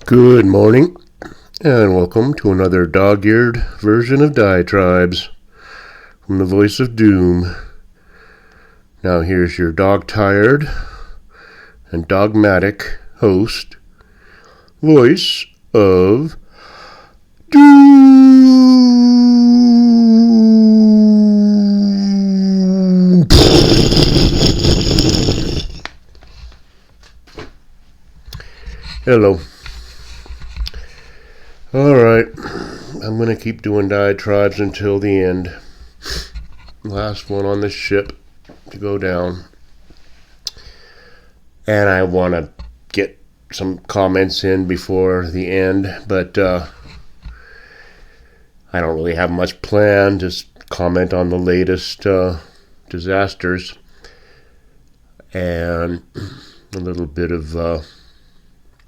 Good morning, and welcome to another dog-eared version of Diatribes from the voice of doom. Now here's your dog-tired and dogmatic host, voice of doom. Hello. Alright, I'm going to keep doing diatribes until the end. Last one on the ship to go down. And I want to get some comments in before the end, but I don't really have much planned. Just comment on the latest disasters and a little bit of,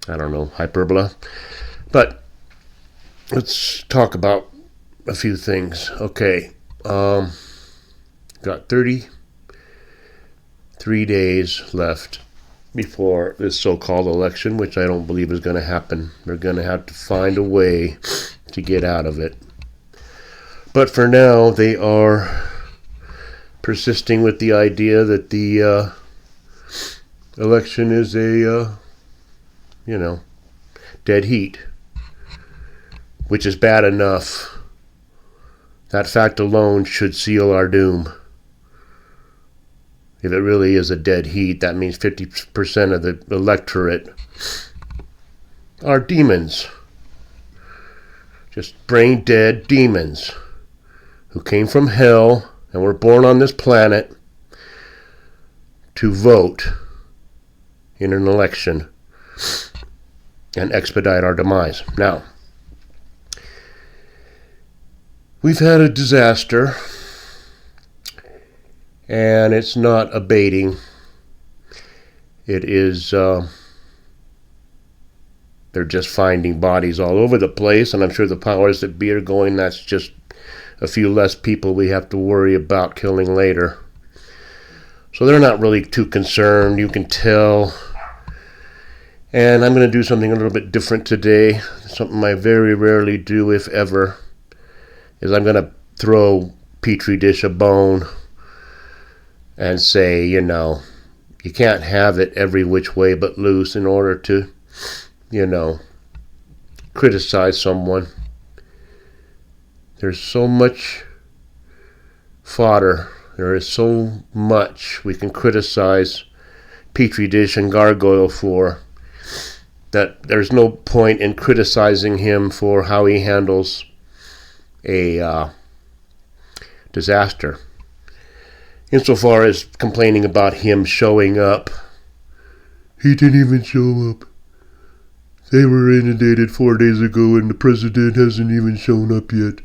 hyperbole. But let's talk about a few things. Okay, got 33 days left before this so-called election, which I don't believe is going to happen. They're going to have to find a way to get out of it. But for now, they are persisting with the idea that the election is a, dead heat, which is bad enough. That fact alone should seal our doom. If it really is a dead heat, that means 50% of the electorate are demons. Just brain dead demons who came from hell and were born on this planet to vote in an election and expedite our demise. Now, we've had a disaster, and it's not abating. It is, they're just finding bodies all over the place, and I'm sure the powers that be are going, that's just a few less people we have to worry about killing later. So they're not really too concerned, you can tell. And I'm going to do something a little bit different today, something I very rarely do, if ever. Is I'm going to throw Petri dish a bone and say, you can't have it every which way but loose in order to, criticize someone. There's so much fodder. There is so much we can criticize Petri dish and gargoyle for that there's no point in criticizing him for how he handles a disaster. Insofar as complaining about him showing up, he didn't even show up. They were inundated 4 days ago and the president hasn't even shown up yet.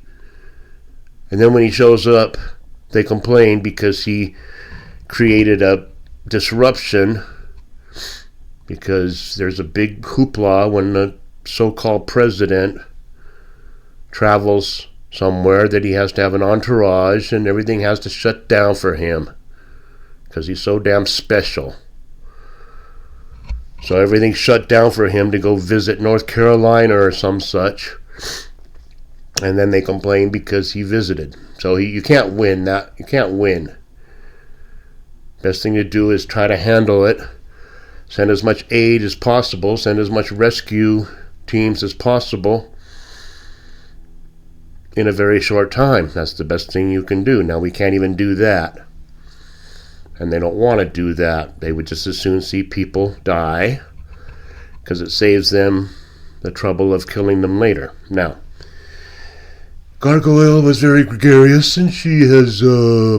And then when he shows up, they complain because he created a disruption, because there's a big hoopla when the so-called president travels somewhere that he has to have an entourage and everything has to shut down for him because he's so damn special. So everything shut down for him to go visit North Carolina or some such, and then they complain because he visited. So you can't win that. You can't win. Best thing to do is try to handle it, send as much aid as possible, send as much rescue teams as possible in a very short time. That's the best thing you can do. Now, we can't even do that. And they don't want to do that. They would just as soon see people die because it saves them the trouble of killing them later. Now, Gargoyle was very gregarious, and she has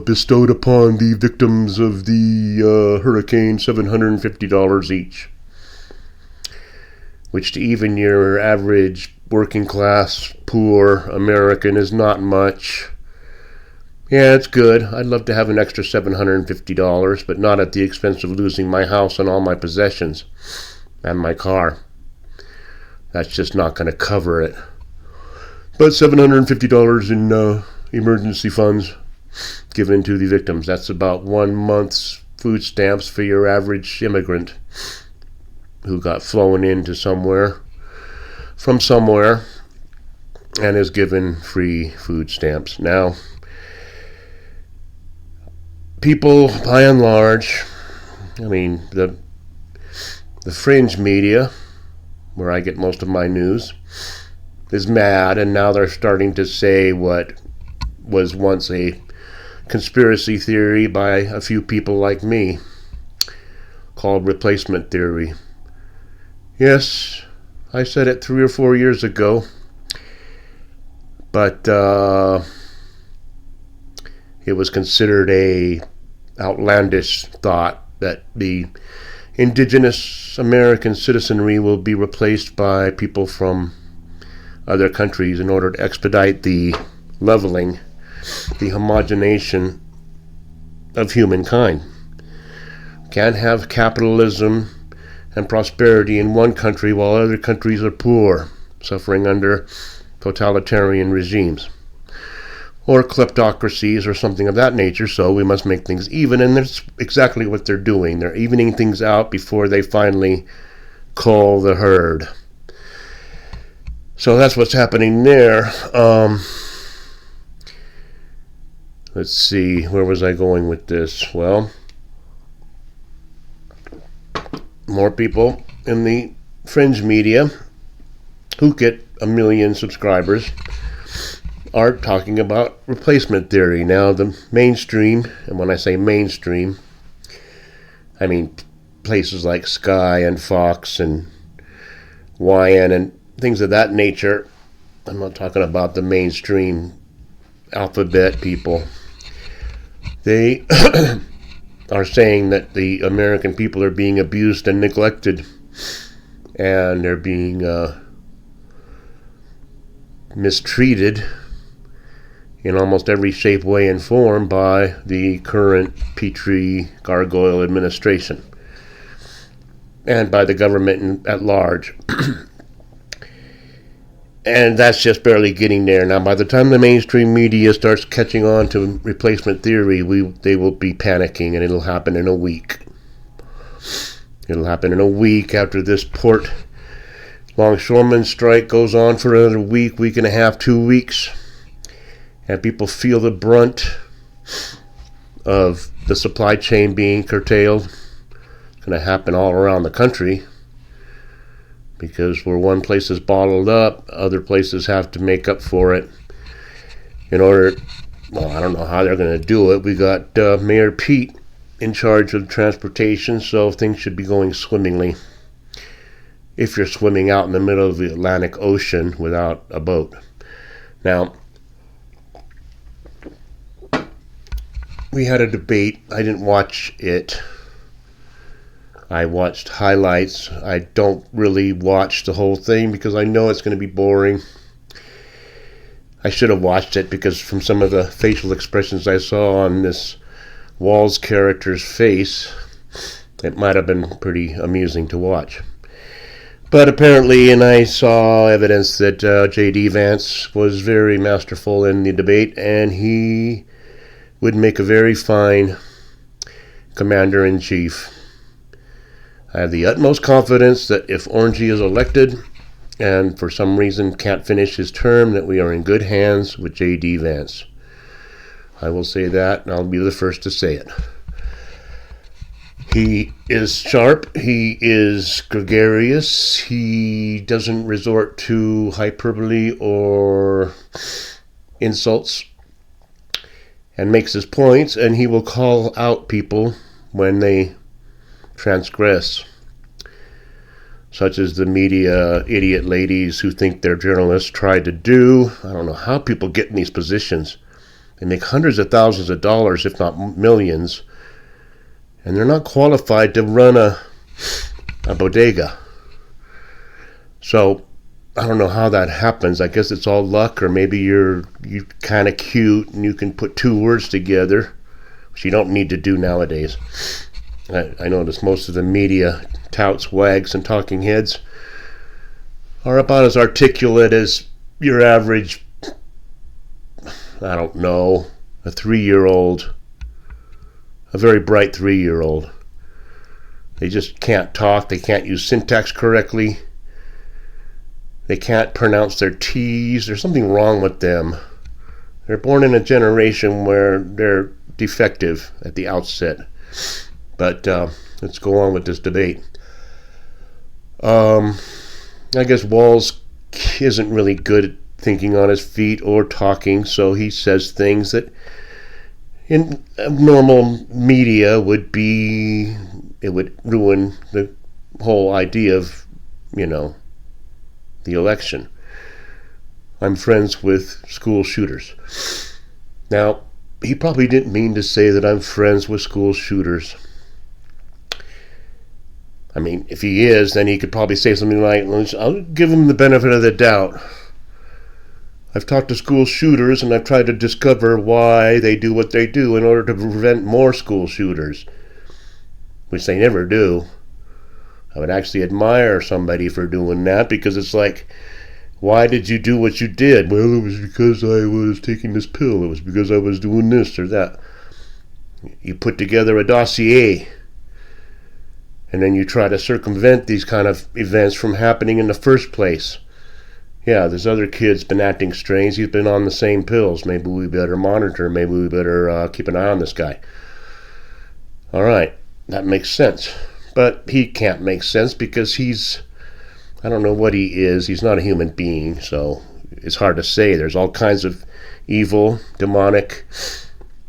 bestowed upon the victims of the hurricane $750 each, which to even your average working class, poor American is not much. Yeah, it's good. I'd love to have an extra $750, but not at the expense of losing my house and all my possessions and my car. That's just not going to cover it. But $750 in emergency funds given to the victims. That's about 1 month's food stamps for your average immigrant who got flown into somewhere from somewhere and is given free food stamps. Now, people, by and large, I mean, the fringe media, where I get most of my news, is mad, and now they're starting to say what was once a conspiracy theory by a few people like me, called replacement theory. Yes, I said it 3 or 4 years ago, but it was considered a outlandish thought that the indigenous American citizenry will be replaced by people from other countries in order to expedite the leveling, the homogenation of humankind. Can't have capitalism and prosperity in one country while other countries are poor, suffering under totalitarian regimes or kleptocracies or something of that nature. So we must make things even, and that's exactly what they're doing. They're evening things out before they finally cull the herd. So that's what's happening there. Let's see, where was I going with this? Well, more people in the fringe media who get 1 million subscribers are talking about replacement theory. Now, the mainstream, and when I say mainstream, I mean places like Sky and Fox and YN and things of that nature. I'm not talking about the mainstream alphabet people. They are saying that the American people are being abused and neglected, and they're being mistreated in almost every shape, way, and form by the current Petrie Gargoyle administration and by the government at large. And that's just barely getting there. Now, by the time the mainstream media starts catching on to replacement theory, they will be panicking, and it'll happen in a week. It'll happen in a week after this port longshoreman strike goes on for another week, week and a half, 2 weeks. And people feel the brunt of the supply chain being curtailed. It's going to happen all around the country, because where one place is bottled up, other places have to make up for it in order. Well, I don't know how they're going to do it. We got Mayor Pete in charge of transportation, so things should be going swimmingly if you're swimming out in the middle of the Atlantic Ocean without a boat. Now, we had a debate. I didn't watch it. I watched highlights. I don't really watch the whole thing because I know it's going to be boring. I should have watched it because from some of the facial expressions I saw on this Walls character's face, it might have been pretty amusing to watch. But apparently, and I saw evidence that J.D. Vance was very masterful in the debate, and he would make a very fine commander-in-chief. I have the utmost confidence that if Orangey is elected and for some reason can't finish his term, that we are in good hands with J.D. Vance. I will say that, and I'll be the first to say it. He is sharp, he is gregarious, he doesn't resort to hyperbole or insults, and makes his points, and he will call out people when they transgress, such as the media idiot ladies who think they're journalists tried to do. I don't know how people get in these positions. They make hundreds of thousands of dollars, if not millions, and they're not qualified to run a bodega. So I don't know how that happens. I guess it's all luck, or maybe you're kind of cute and you can put 2 words together, which you don't need to do nowadays. I notice most of the media touts, wags, and talking heads are about as articulate as your average, I don't know, a 3-year-old, a very bright 3-year-old. They just can't talk. They can't use syntax correctly. They can't pronounce their T's. There's something wrong with them. They're born in a generation where they're defective at the outset. But let's go on with this debate. I guess Walls isn't really good at thinking on his feet or talking, so he says things that in normal media would ruin the whole idea of, the election. I'm friends with school shooters. Now, he probably didn't mean to say that I'm friends with school shooters. I mean, if he is, then he could probably say something like, I'll give him the benefit of the doubt. I've talked to school shooters and I've tried to discover why they do what they do in order to prevent more school shooters, which they never do. I would actually admire somebody for doing that, because it's like, why did you do what you did? Well, it was because I was taking this pill. It was because I was doing this or that. You put together a dossier, and then you try to circumvent these kind of events from happening in the first place. Yeah, this other kid's been acting strange. He's been on the same pills. Maybe we better monitor. Maybe we better keep an eye on this guy. All right, that makes sense. But he can't make sense because I don't know what he is. He's not a human being, so it's hard to say. There's all kinds of evil, demonic,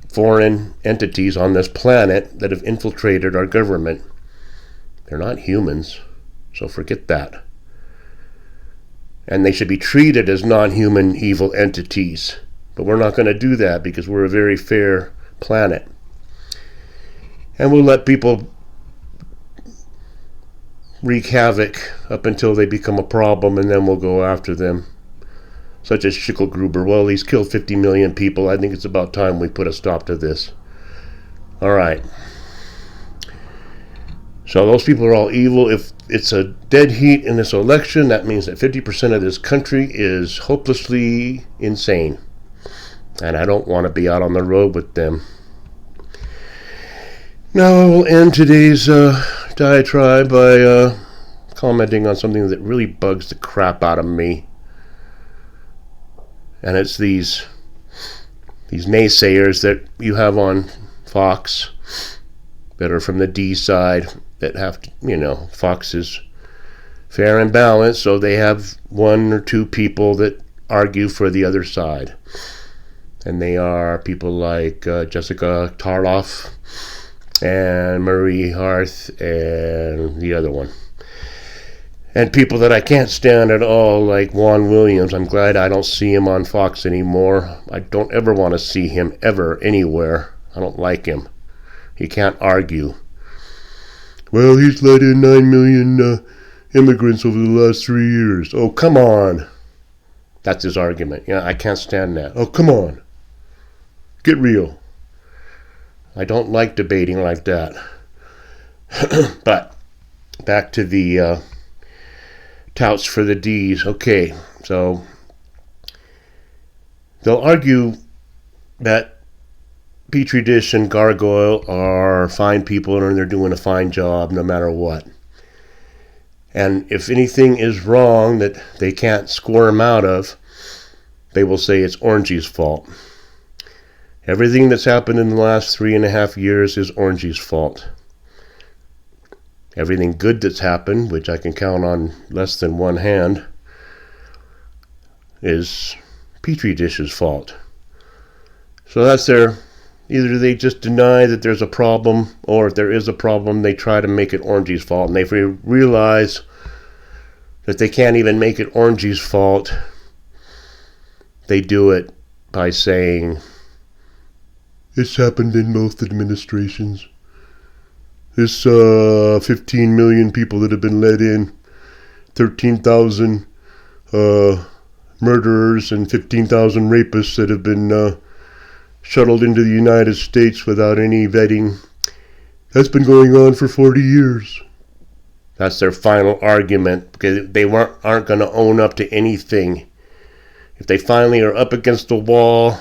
foreign entities on this planet that have infiltrated our government. They're not humans, so forget that. And they should be treated as non-human evil entities. But we're not going to do that because we're a very fair planet. And we'll let people wreak havoc up until they become a problem, and then we'll go after them. Such as Schicklgruber. Well, he's killed 50 million people. I think it's about time we put a stop to this. All right. So those people are all evil. If it's a dead heat in this election, that means that 50% of this country is hopelessly insane. And I don't want to be out on the road with them. Now I will end today's diatribe by commenting on something that really bugs the crap out of me. And it's these naysayers that you have on Fox that are from the D side, that have to, Fox is fair and balanced, so they have one or two people that argue for the other side. And they are people like Jessica Tarloff and Marie Harth and the other one. And people that I can't stand at all, like Juan Williams. I'm glad I don't see him on Fox anymore. I don't ever want to see him ever anywhere. I don't like him. He can't argue. Well, he's let in 9 million immigrants over the last 3 years. Oh, come on. That's his argument. Yeah, I can't stand that. Oh, come on. Get real. I don't like debating like that. But back to the touts for the D's. Okay, so they'll argue that Petri Dish and Gargoyle are fine people and they're doing a fine job no matter what. And if anything is wrong that they can't squirm out of, they will say it's Orangey's fault. Everything that's happened in the last 3.5 years is Orangey's fault. Everything good that's happened, which I can count on less than one hand, is Petri Dish's fault. So that's either they just deny that there's a problem, or if there is a problem, they try to make it Orangey's fault. And if they realize that they can't even make it Orangey's fault, they do it by saying, it's happened in both administrations. This 15 million people that have been let in, 13,000 murderers and 15,000 rapists that have been shuttled into the United States without any vetting. That's been going on for 40 years. That's their final argument, because they aren't going to own up to anything. If they finally are up against the wall,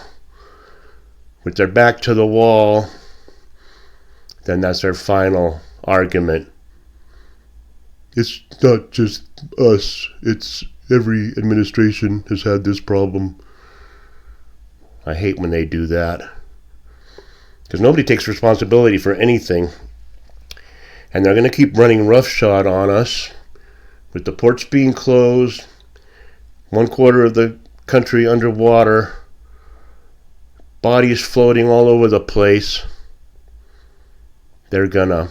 with their back to the wall, then that's their final argument. It's not just us. It's every administration has had this problem. I hate when they do that, because nobody takes responsibility for anything. And they're going to keep running roughshod on us with the ports being closed, 1/4 of the country underwater, bodies floating all over the place. They're gonna,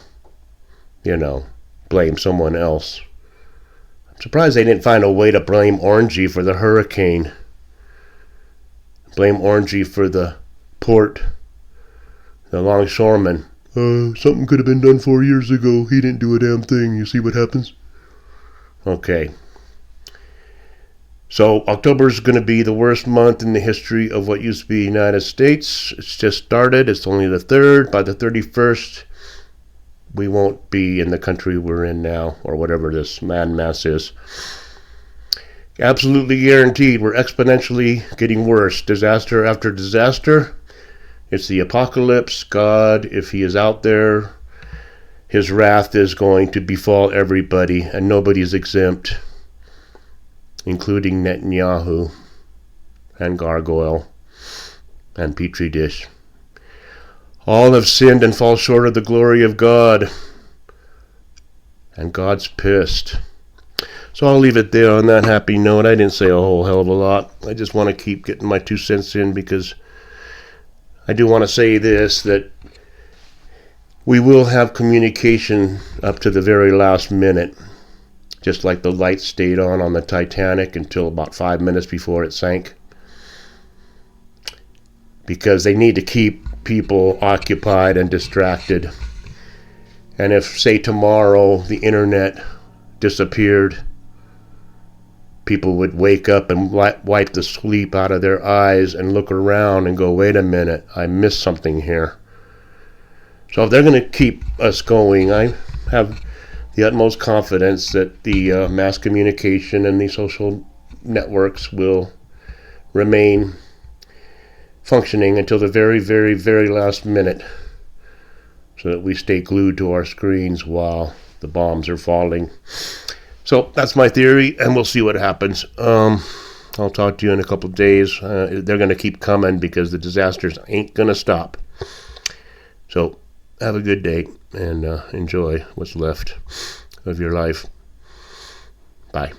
blame someone else. I'm surprised they didn't find a way to blame Orangey for the hurricane. Blame Orangey for the port, the longshoreman. Something could have been done 4 years ago. He didn't do a damn thing. You see what happens? Okay. So October is going to be the worst month in the history of what used to be the United States. It's just started. It's only the 3rd. By the 31st, we won't be in the country we're in now, or whatever this landmass is. Absolutely guaranteed. We're exponentially getting worse. Disaster after disaster. It's the apocalypse. God, if he is out there, his wrath is going to befall everybody, and nobody is exempt, including Netanyahu and Gargoyle and Petri Dish. All have sinned and fall short of the glory of God, and God's pissed. So I'll leave it there on that happy note. I didn't say a whole hell of a lot. I just want to keep getting my 2 cents in, because I do want to say this, that we will have communication up to the very last minute, just like the lights stayed on the Titanic until about 5 minutes before it sank, because they need to keep people occupied and distracted. And if, say, tomorrow the internet disappeared, people would wake up and wipe the sleep out of their eyes and look around and go, wait a minute, I missed something here. So if they're going to keep us going, I have the utmost confidence that the mass communication and the social networks will remain functioning until the very, very, very last minute, so that we stay glued to our screens while the bombs are falling. So that's my theory, and we'll see what happens. I'll talk to you in a couple of days. They're going to keep coming, because the disasters ain't going to stop. So have a good day, and enjoy what's left of your life. Bye.